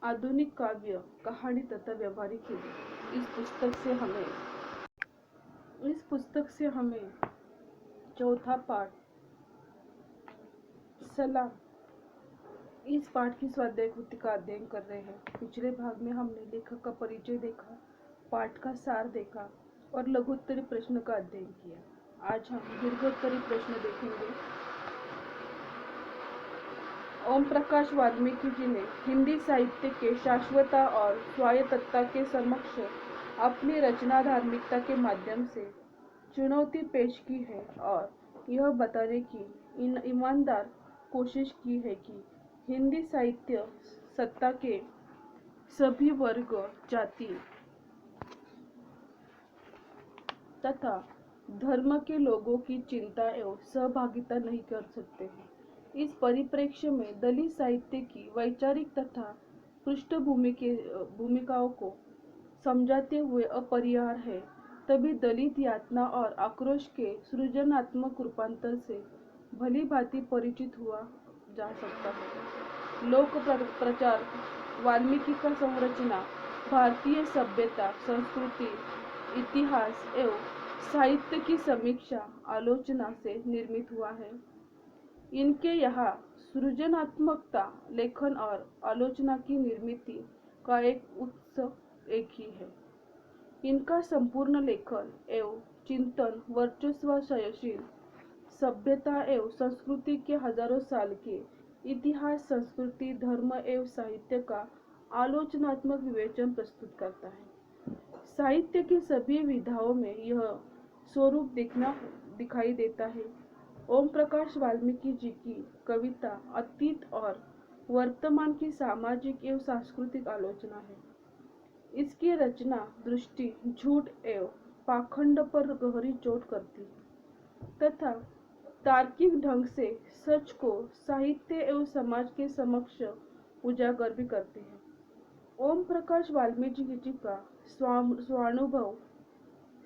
आधुनिक काव्य, कहानी तथा व्यवहारिक हिंदी। इस पुस्तक से हमें चौथा पाठ सलाम। इस पाठ की स्वाध्याय कृति का अध्ययन कर रहे हैं। पिछले भाग में हमने लेखक का परिचय देखा, पाठ का सार देखा और लघुत्तरी प्रश्न का अध्ययन किया। आज हम दीर्घोत्तरी प्रश्न देखेंगे। ओम प्रकाश वाल्मीकि जी ने हिंदी साहित्य के शाश्वतता और स्वायत्तता के समक्ष अपनी रचना धार्मिकता के माध्यम से चुनौती पेश की है और यह बताने की ईमानदार कोशिश की है कि हिंदी साहित्य सत्ता के सभी वर्ग, जाति तथा धर्म के लोगों की चिंता एवं सहभागिता नहीं कर सकते हैं। इस परिप्रेक्ष्य में दलित साहित्य की वैचारिक तथा पृष्ठभूमि के भूमिकाओं को समझाते हुए अपरिहार्य है, तभी दलित यातना और आक्रोश के सृजनात्मक रूपांतर से भली भांति परिचित हुआ जा सकता है। लोक प्रचार वाल्मीकि का संरचना भारतीय सभ्यता, संस्कृति, इतिहास एवं साहित्य की समीक्षा आलोचना से निर्मित हुआ है। इनके यहाँ सृजनात्मकता, लेखन और आलोचना की निर्मित का एक उत्सव एक ही है। इनका संपूर्ण लेखन एवं चिंतन वर्चस्वशील सभ्यता एवं संस्कृति के हजारों साल के इतिहास, संस्कृति, धर्म एवं साहित्य का आलोचनात्मक विवेचन प्रस्तुत करता है। साहित्य की सभी विधाओं में यह स्वरूप दिखाई देता है। ओम प्रकाश वाल्मीकि जी की कविता अतीत और वर्तमान की सामाजिक एवं सांस्कृतिक आलोचना है। इसकी रचना दृष्टि झूठ एवं पाखंड पर गहरी चोट करती है तथा तार्किक ढंग से सच को साहित्य एवं समाज के समक्ष उजागर भी करती है। ओम प्रकाश वाल्मीकि जी का स्वानुभव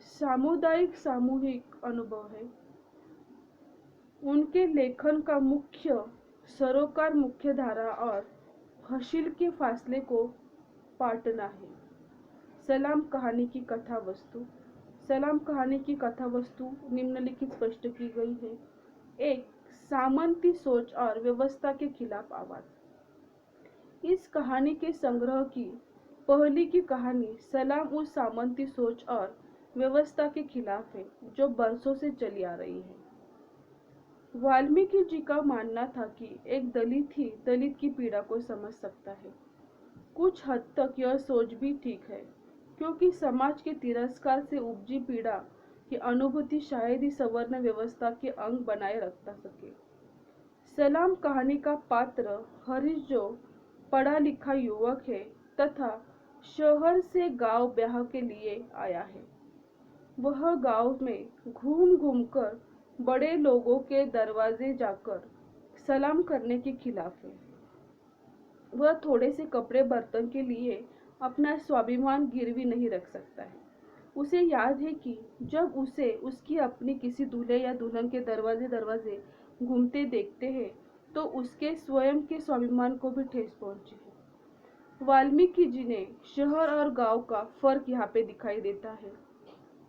सामुदायिक सामूहिक अनुभव है। उनके लेखन का मुख्य सरोकार मुख्य धारा और हशील के फासले को पाटना है। सलाम कहानी की कथा वस्तु। सलाम कहानी की कथा वस्तु निम्नलिखित स्पष्ट की गई है। एक, सामंती सोच और व्यवस्था के खिलाफ आवाज। इस कहानी के संग्रह की पहली की कहानी सलाम उस सामंती सोच और व्यवस्था के खिलाफ है जो बरसों से चली आ रही है। वाल्मीकि जी का मानना था कि एक दलित ही दलित की पीड़ा को समझ सकता है। कुछ हद तक यह सोच भी ठीक है, क्योंकि समाज के तिरस्कार से उपजी पीड़ा की अनुभूति शायद ही सवर्ण व्यवस्था के अंग बनाए रखता सके। सलाम कहानी का पात्र हरीश जो पढ़ा लिखा युवक है तथा शहर से गांव ब्याह के लिए आया है। वह गांव में घूम घूम कर बड़े लोगों के दरवाजे जाकर सलाम करने के खिलाफ है। वह थोड़े से कपड़े बर्तन के लिए अपना स्वाभिमान गिरवी नहीं रख सकता है। उसे याद है कि जब उसे उसकी अपनी किसी दूल्हे या दुल्हन के दरवाजे घूमते देखते हैं तो उसके स्वयं के स्वाभिमान को भी ठेस पहुंची है। वाल्मीकि जी ने शहर और गांव का फर्क यहाँ पे दिखाई देता है।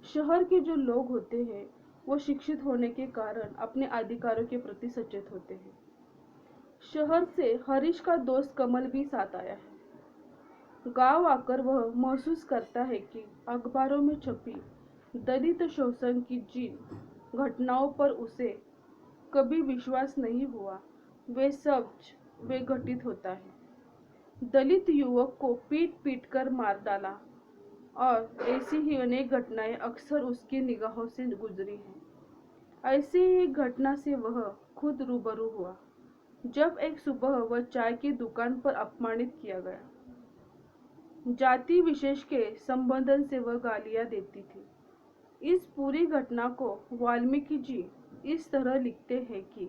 शहर के जो लोग होते हैं वो शिक्षित होने के कारण अपने अधिकारों के प्रति सचेत होते हैं। शहर से हरीश का दोस्त कमल भी साथ आया है। गांव आकर वह महसूस करता है कि अखबारों में छपी दलित शोषण की जिन घटनाओं पर उसे कभी विश्वास नहीं हुआ वे घटित होता है। दलित युवक को पीट पीट कर मार डाला और ऐसी ही अनेक घटनाएं अक्सर उसकी निगाहों से गुजरी हैं। ऐसी ही एक घटना से वह खुद रूबरू हुआ जब एक सुबह वह चाय की दुकान पर अपमानित किया गया। जाति विशेष के संबोधन से वह गालियां देती थी। इस पूरी घटना को वाल्मीकि जी इस तरह लिखते हैं कि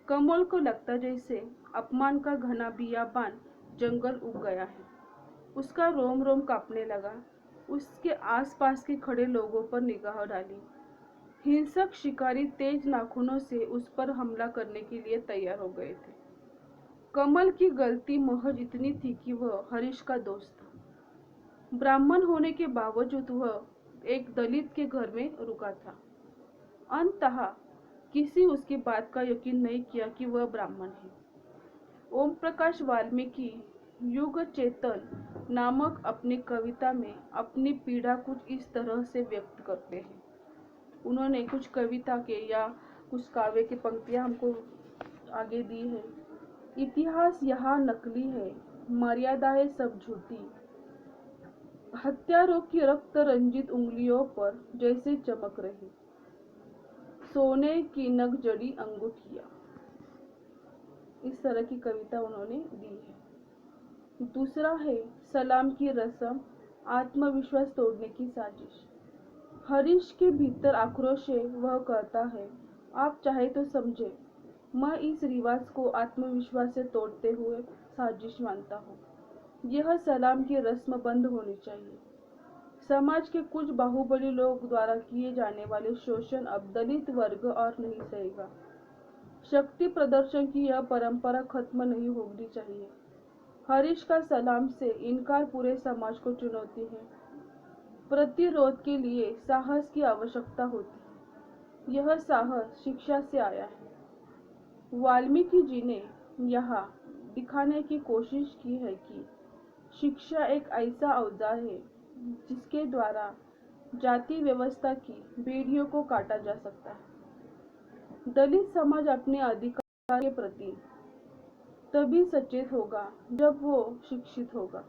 कमल को लगता जैसे अपमान का घना बियाबान जंगल उग गया है। उसका रोम रोम कांपने लगा। उसके आसपास के खड़े लोगों पर निगाह डाली। हिंसक शिकारी तेज नाखूनों से उस पर हमला करने के लिए तैयार हो गए थे। कमल की गलती महज इतनी थी कि वह हरीश का दोस्त था। ब्राह्मण होने के बावजूद वह एक दलित के घर में रुका था। अंततः किसी उसकी बात का यकीन नहीं किया कि वह ब्राह्मण है। ओम प्रकाश वाल्मीकि युग चेतन नामक अपनी कविता में अपनी पीड़ा कुछ इस तरह से व्यक्त करते हैं। उन्होंने कुछ कविता के या कुछ काव्य की पंक्तियां हमको आगे दी है। इतिहास यहाँ नकली है, मर्यादाएं सब झूठी, हत्यारों की रक्त रंजित उंगलियों पर जैसे चमक रही सोने की नग जड़ी अंगूठियां। इस तरह की कविता उन्होंने दी है। दूसरा है सलाम की रस्म, आत्मविश्वास तोड़ने की साजिश। हरीश के भीतर आक्रोश है। वह कहता है, आप चाहे तो समझे, मैं इस रिवाज को आत्मविश्वास से तोड़ते हुए साजिश मानता हूँ। यह सलाम की रस्म बंद होनी चाहिए। समाज के कुछ बाहुबली लोग द्वारा किए जाने वाले शोषण अब दलित वर्ग और नहीं सहेगा। शक्ति प्रदर्शन की यह परंपरा खत्म नहीं होनी चाहिए। हरीश का सलाम से इनकार पूरे समाज को चुनौती है। प्रतिरोध के लिए साहस की आवश्यकता होती है। यह साहस शिक्षा से आया है। वाल्मीकि जी ने यहाँ दिखाने की कोशिश की है कि शिक्षा एक ऐसा औजार है जिसके द्वारा जाति व्यवस्था की बेड़ियों को काटा जा सकता है। दलित समाज अपने अधिकार के प्रति तभी सचेत होगा जब वो शिक्षित होगा।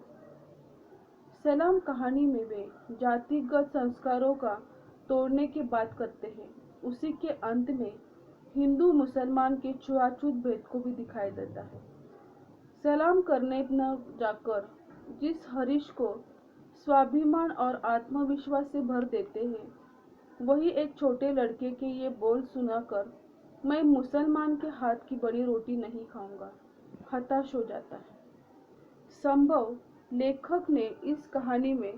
सलाम कहानी में वे जातिगत संस्कारों का तोड़ने की बात करते हैं। उसी के अंत में हिंदू मुसलमान के छुआछूत भेद को भी दिखाई देता है। सलाम करने न जाकर जिस हरीश को स्वाभिमान और आत्मविश्वास से भर देते हैं, वही एक छोटे लड़के के ये बोल सुनाकर मैं मुसलमान के हाथ की बड़ी रोटी नहीं खाऊंगा हताश हो जाता है। संभव लेखक ने इस कहानी में